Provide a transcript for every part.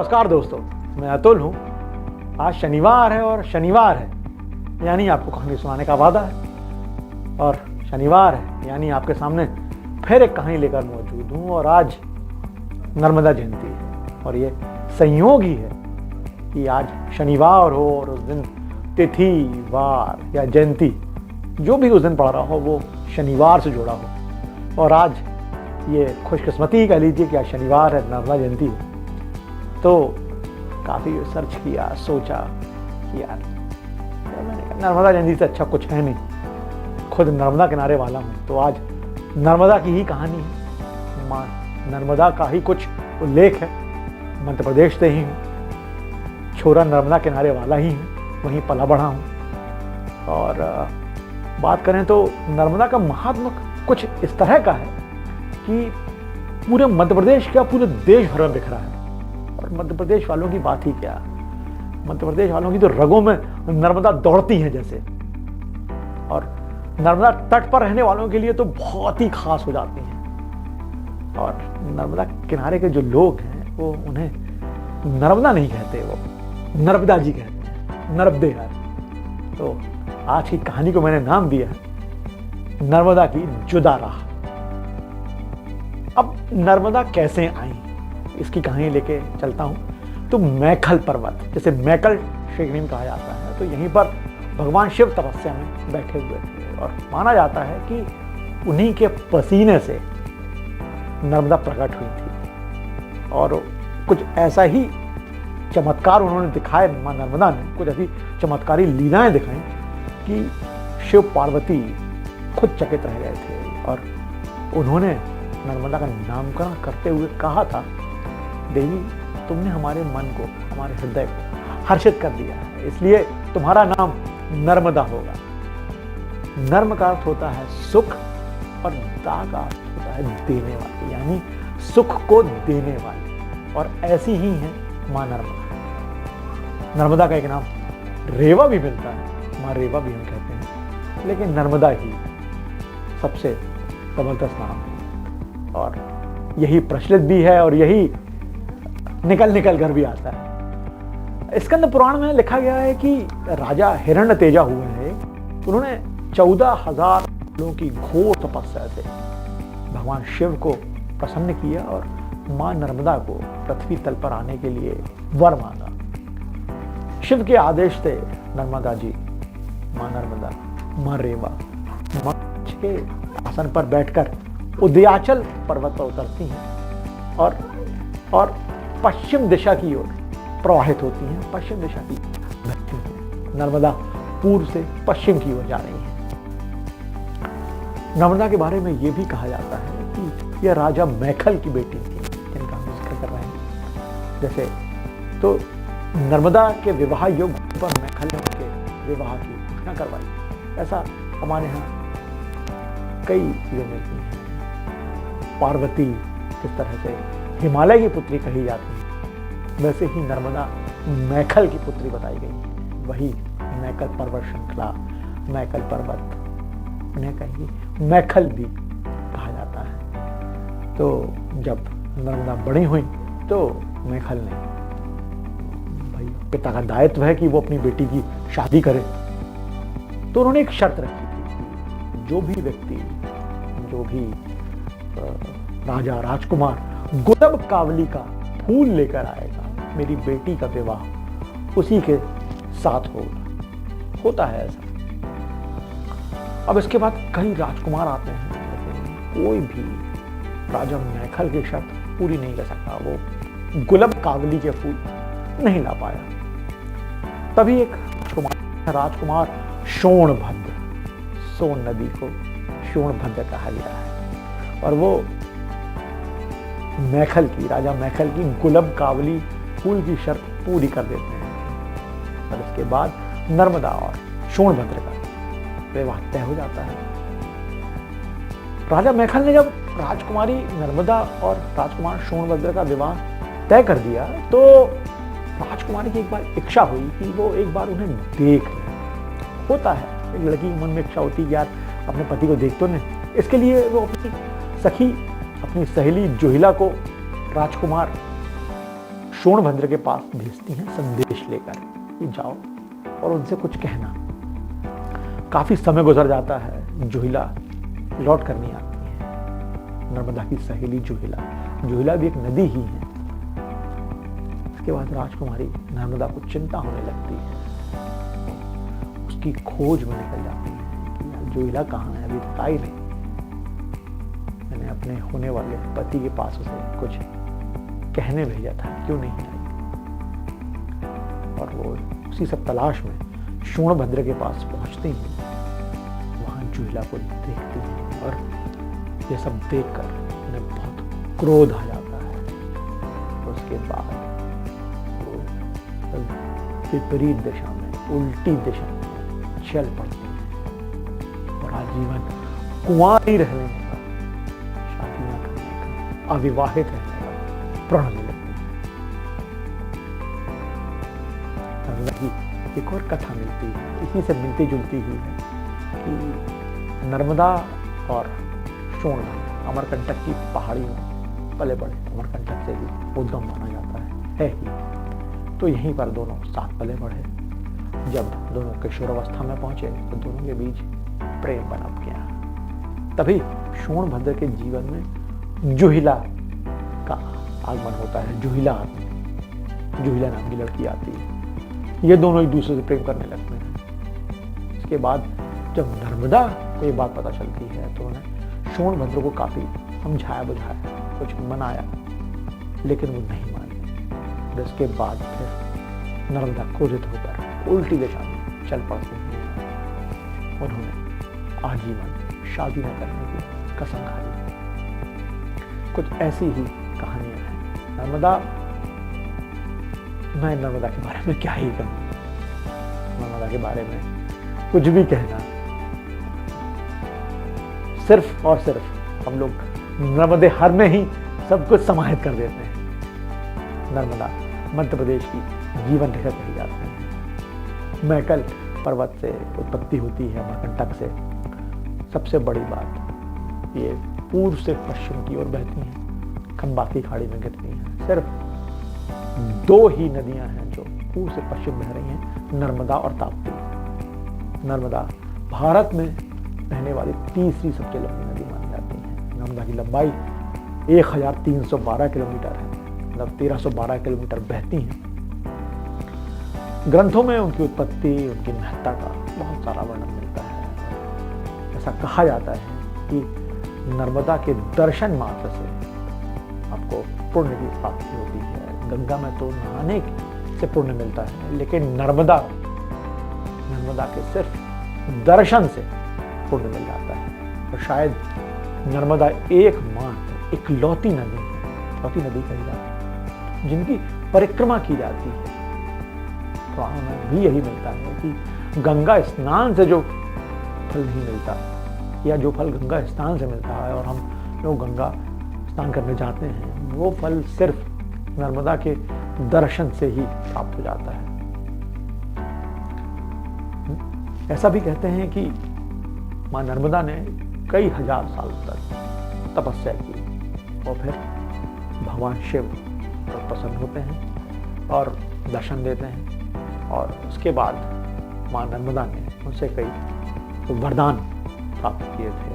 नमस्कार दोस्तों, मैं अतुल हूँ। आज शनिवार है और शनिवार है यानी आपको कहानी सुनाने का वादा है। और शनिवार है यानी आपके सामने फिर एक कहानी लेकर मौजूद हूँ। और आज नर्मदा जयंती है और ये संयोग ही है कि आज शनिवार हो और उस दिन तिथि वार या जयंती जो भी उस दिन पड़ रहा हो वो शनिवार से जुड़ा हो। और आज ये खुशकिस्मती कह लीजिए कि आज शनिवार है, नर्मदा जयंती है। तो काफ़ी सर्च किया, सोचा कि यार मैंने कहा नर्मदा जयंती से अच्छा कुछ है नहीं। खुद नर्मदा किनारे वाला हूँ तो आज नर्मदा की ही कहानी है। माँ नर्मदा का ही कुछ उल्लेख है। मध्य प्रदेश से ही हूँ, छोरा नर्मदा किनारे वाला ही हूँ, वहीं पला बढ़ा हूँ। और बात करें तो नर्मदा का महात्म कुछ इस तरह का है कि पूरे मध्य प्रदेश क्या पूरे देश भर में बिखरा है। और मध्य प्रदेश वालों की बात ही क्या, मध्य प्रदेश वालों की तो रगों में नर्मदा दौड़ती हैं जैसे। और नर्मदा तट पर रहने वालों के लिए तो बहुत ही खास हो जाती हैं। और नर्मदा किनारे के जो लोग हैं वो उन्हें नर्मदा नहीं कहते, वो नर्मदा जी कहते हैं, नर्मदे यार। तो आज की कहानी को मैंने नाम दिया है नर्मदा की जुदा राह। अब नर्मदा कैसे आई इसकी कहानी लेके चलता हूं। तो मैखल पर्वत, जैसे मैकल श्रेणी कहा जाता है, तो यहीं पर भगवान शिव तपस्या में बैठे हुए थे। और माना जाता है कि उन्हीं के पसीने से नर्मदा प्रकट हुई थी। और कुछ ऐसा ही चमत्कार उन्होंने दिखाए, मां नर्मदा ने कुछ ऐसी चमत्कारी लीलाएं दिखाई कि शिव पार्वती खुद चकित रह गए थे। और उन्होंने नर्मदा का नामकरण करते हुए कहा था, देवी तुमने हमारे मन को, हमारे हृदय को हर्षित कर दिया है, इसलिए तुम्हारा नाम नर्मदा होगा। नर्म का अर्थ होता है सुख और दा का अर्थ होता है देने वाली, यानी सुख को देने वाली। और ऐसी ही है मां नर्मदा। नर्मदा का एक नाम रेवा भी मिलता है, मां रेवा भी हम कहते हैं, लेकिन नर्मदा ही सबसे जबरदस्त नाम है। और यही प्रचलित भी है और यही निकल कर भी आता है। स्कंद पुराण में लिखा गया है कि राजा हिरण्यतेजा हुए हैं, उन्होंने 14,000 लोगों की घोर तपस्या से भगवान शिव को प्रसन्न किया और मां नर्मदा को पृथ्वी तल पर आने के लिए वर मांगा। शिव के आदेश से नर्मदा जी, मां नर्मदा, मां रेवा मंच के आसन पर बैठकर उदयाचल पर्वत पर उतरती हैं और पश्चिम दिशा की ओर प्रवाहित होती हैं। पश्चिम दिशा की बहती हैं। नर्मदा पूर्व से पश्चिम की ओर जा रही है। नर्मदा के बारे में यह भी कहा जाता है कि यह राजा मैखल की बेटी थी, जिनका हम जिक्र कर रहे हैं। जैसे तो नर्मदा के विवाह योग्य पर मैखल ने उनके विवाह की घोषणा करवाई। ऐसा हमारे यहाँ कई चीजें मिलती हैं। पार्वती किस तरह से हिमालय की पुत्री कही जाती है, वैसे ही नर्मदा मैखल की पुत्री बताई गई है। वही मैकल पर्वत श्रृंखला, मैकल पर्वत, उन्हें कहीं मैखल भी कहा जाता है। तो जब नर्मदा बड़ी हुई तो मैखल ने, भाई पिता का दायित्व है कि वो अपनी बेटी की शादी करे, तो उन्होंने एक शर्त रखी थी, जो भी व्यक्ति, जो भी राजा राजकुमार गुलाब कावली का फूल लेकर आएगा, मेरी बेटी का विवाह उसी के साथ होगा। होता है ऐसा। अब इसके बाद कई राजकुमार आते हैं, लेकिन कोई भी राजा मैखल की शर्त पूरी नहीं कर सका। वो गुलाब कावली के फूल नहीं ला पाया। तभी एक राजकुमार शोणभद्र, सोन नदी को शोणभद्र कहा गया है, और वो मैखल की, राजा मैखल की गुलाब कावली फूल की शर्त पूरी कर देते हैं। और इसके बाद नर्मदा और शोणभद्र का विवाह तय हो जाता है। राजा मैखल ने जब राजकुमारी नर्मदा और राजकुमार शोणभद्र का विवाह तय कर दिया तो राजकुमारी की एक बार इच्छा हुई कि वो एक बार उन्हें देख ले। होता है, एक लड़की के मन में इच्छा होती है कि यार अपने पति को देख तो नहीं। इसके लिए वो अपनी सखी, अपनी सहेली जोहिला को राजकुमार सोनभद्र के पास भेजती हैं संदेश लेकर कि जाओ और उनसे कुछ कहना। काफी समय गुजर जाता है, जुहिला लौट कर नहीं आती है। नर्मदा की सहेली जुहिला भी एक नदी ही है। इसके बाद राजकुमारी नर्मदा को चिंता होने लगती है, उसकी खोज में निकल जाती है कि यार जुहिला कहाँ है, अभी तक आई नहीं। मैंने अपने होने वाले पति के पास उसे कुछ कहने भेजा था, क्यों नहीं आई। और वो उसी सब तलाश में सोनभद्र के पास पहुंचती हैं। वहां जुहिला को देखती हैं और ये सब देखकर उन्हें बहुत क्रोध आ जाता है। उसके बाद वो विपरीत दिशा में, उल्टी दिशा में चल पड़ती है और आजीवन कुंवारी रहने का, शादी न करने का, अविवाहित रहने का प्रण ले लेती है। एक और कथा मिलती है, इसी से मिलती जुलती ही है कि नर्मदा और सोनभद्र अमरकंटक की पहाड़ी में पले बड़े, अमरकंटक से ही उद्गम माना जाता है ही। तो यहीं पर दोनों साथ पले बढ़े। जब दोनों किशोरावस्था में पहुंचे तो दोनों के बीच प्रेम पनप गया। तभी सोनभद्र के जीवन में जुहिला का आगमन होता है। जुहिला नाम की लड़की आती है। ये दोनों एक दूसरे से प्रेम करने लगते हैं। इसके बाद जब नर्मदा को ये बात पता चलती है तो उन्हें सोनभद्र को काफी समझाया बुझाया, कुछ मनाया, लेकिन वो नहीं मानी। और इसके बाद फिर नर्मदा क्रोधित होकर उल्टी दिशा में चल पड़ती हैं। उन्होंने आजीवन शादी न करने की कसम खाई। कुछ ऐसी ही कहानियां हैं। मैं नर्मदा के बारे में क्या ही कहूँ, नर्मदा के बारे में कुछ भी कहना, सिर्फ और सिर्फ हम लोग नर्मदे हर में ही सब कुछ समाहित कर देते हैं। नर्मदा मध्य प्रदेश की जीवन रेखा कही जाती है। मैकल पर्वत से उत्पत्ति होती है, अमरकंटक से। सबसे बड़ी बात, ये पूर्व से पश्चिम की ओर बहती हैं, खंबाती खाड़ी में गिरती हैं। सिर्फ दो ही नदियां हैं जो पूर्व से पश्चिम बह रही हैं, नर्मदा और ताप्ती। नर्मदा भारत में बहने वाली तीसरी सबसे लंबी नदी मानी जाती है। नर्मदा की लंबाई 1312 किलोमीटर है, मतलब 1312 किलोमीटर बहती हैं। ग्रंथों में उनकी उत्पत्ति, उनकी महत्ता का बहुत सारा वर्णन मिलता है। ऐसा कहा जाता है कि नर्मदा के दर्शन मात्र से आपको पुण्य की प्राप्ति होती है। गंगा में तो नहाने से पुण्य मिलता है, लेकिन नर्मदा के सिर्फ दर्शन से पुण्य मिल जाता है। और शायद नर्मदा एकमात्र इकलौती नदी है, इकलौती नदी कही जाती है जिनकी परिक्रमा की जाती है। पुराणों में भी यही मिलता है कि गंगा स्नान से जो फल नहीं मिलता, या जो फल गंगा स्नान से मिलता है और हम लोग गंगा स्नान करने जाते हैं, वो फल सिर्फ नर्मदा के दर्शन से ही प्राप्त हो जाता है। ऐसा भी कहते हैं कि मां नर्मदा ने कई हजार साल तक तपस्या की और फिर भगवान शिव पर प्रसन्न होते हैं और दर्शन देते हैं। और उसके बाद मां नर्मदा ने उनसे कई वरदान प्राप्त किए थे,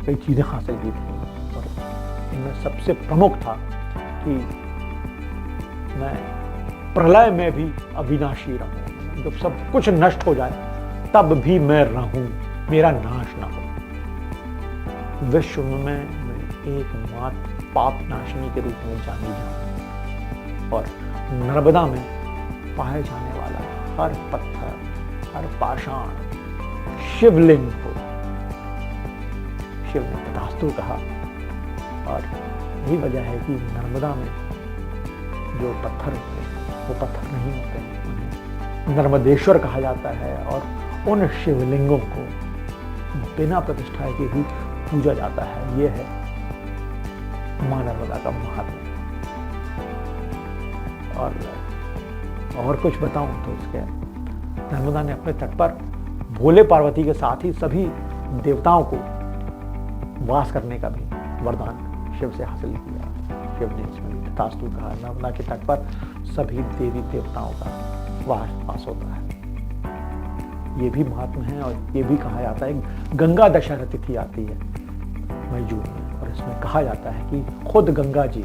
कई चीजें हासिल की थी। और इनमें सबसे प्रमुख था कि मैं प्रलय में भी अविनाशी रहूं, जब सब कुछ नष्ट हो जाए तब भी मैं रहूं, मेरा नाश ना हो। विश्व में मैं एकमात्र पाप नाशिनी के रूप में जानी जाऊं और नर्मदा में पाए जाने वाला हर पत्थर, हर पाषाण शिवलिंग हो। शिव ने तथास्तु कहा। और यही वजह है कि नर्मदा में जो पत्थर होते हैं वो पत्थर नहीं होते हैं, उन्हें नर्मदेश्वर कहा जाता है। और उन शिवलिंगों को बिना प्रतिष्ठा के ही पूजा जाता है। ये है मां नर्मदा का महात्म्य। और कुछ बताऊं तो इसके, नर्मदा ने अपने तट पर भोले पार्वती के साथ ही सभी देवताओं को वास करने का भी वरदान शिव से हासिल किया। शिवजी में भी तथास्तु कहा। नर्मदा के तट पर सभी देवी देवताओं का वास होता है। ये भी महात्मा है और ये भी कहा जाता है गंगा दशहरा तिथि आती है मई जून में, और इसमें कहा जाता है कि खुद गंगा जी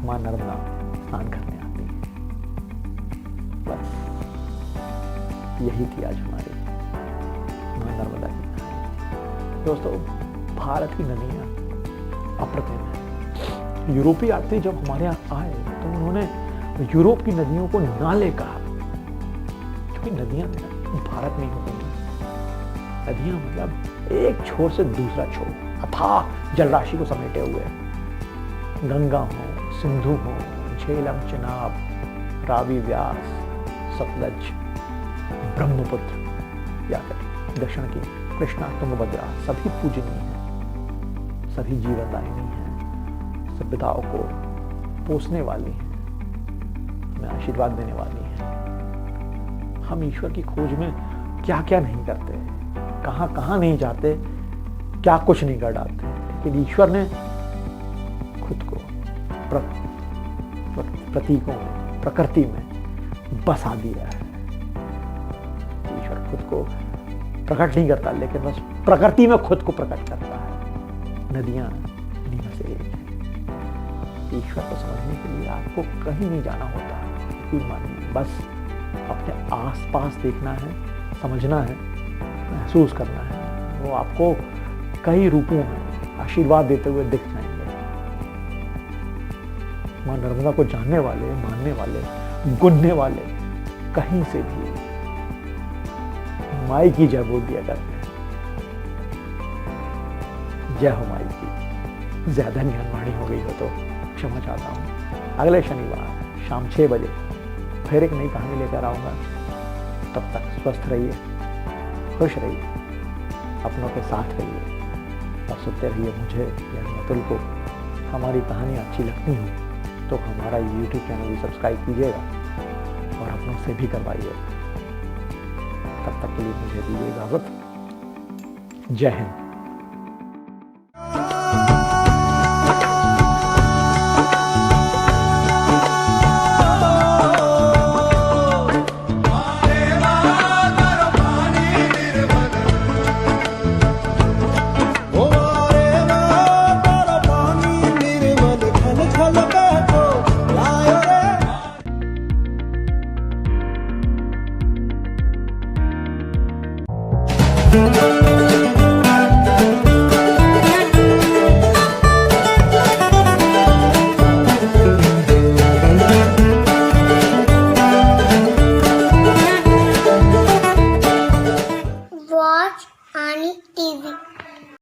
मां नर्मदा स्नान करने आती है। बस यही थी आज हमारी मां नर्मदा की कहानी। दोस्तों, भारत की नदियां अप्रतिम है। यूरोपीय यात्री जब हमारे यहाँ आए तो उन्होंने यूरोप की नदियों को नाले कहा, क्योंकि नदियां भारत में होती हैं। नदियां मतलब एक छोर से दूसरा छोर, अथाह जलराशि को समेटे हुए। गंगा हो, सिंधु हो, झेलम, चिनाब, रावी, व्यास, सतलज, ब्रह्मपुत्र या फिर दक्षिण की कृष्णा, तुंगभद्रा, सभी पूजनीय हैं, सभी जीवनदायिनी हैं, सभ्यताओं को पोसने वाली हैं, हमें आशीर्वाद देने वाली हैं। हम ईश्वर की खोज में क्या क्या नहीं करते, कहां कहां नहीं जाते, क्या कुछ नहीं कर डालते, लेकिन ईश्वर ने खुद को प्रतीकों में, प्रकृति में बसा दिया है। ईश्वर खुद को प्रकट नहीं करता, लेकिन बस प्रकृति में खुद को प्रकट करता है। नदियां इन्हीं में से एक है। ईश्वर को समझने के लिए आपको कहीं नहीं जाना होता, यकीन मानिए, बस अपने आसपास देखना है, समझना है, महसूस करना है। वो आपको कई रूपों में आशीर्वाद देते हुए दिख जाएंगे। मां नर्मदा को जानने वाले, मानने वाले, गुनने वाले कहीं से भी माई की जय बोल दिया करते हैं। जय हो माई की। ज्यादा ज्ञानवाणी हो गई हो तो क्षमा चाहता हूं। अगले शनिवार शाम 6 बजे फिर एक नई कहानी लेकर आऊंगा। तब तक स्वस्थ रहिए, खुश रहिए, अपनों के साथ रहिए और सुनते रहिए मुझे यानी अतुल को। हमारी कहानियाँ अच्छी लगती हो तो हमारा YouTube चैनल भी सब्सक्राइब कीजिएगा और अपनों से भी करवाइएगा। तब तक के लिए मुझे दीजिए इजाजत। जय हिंद। Thank you.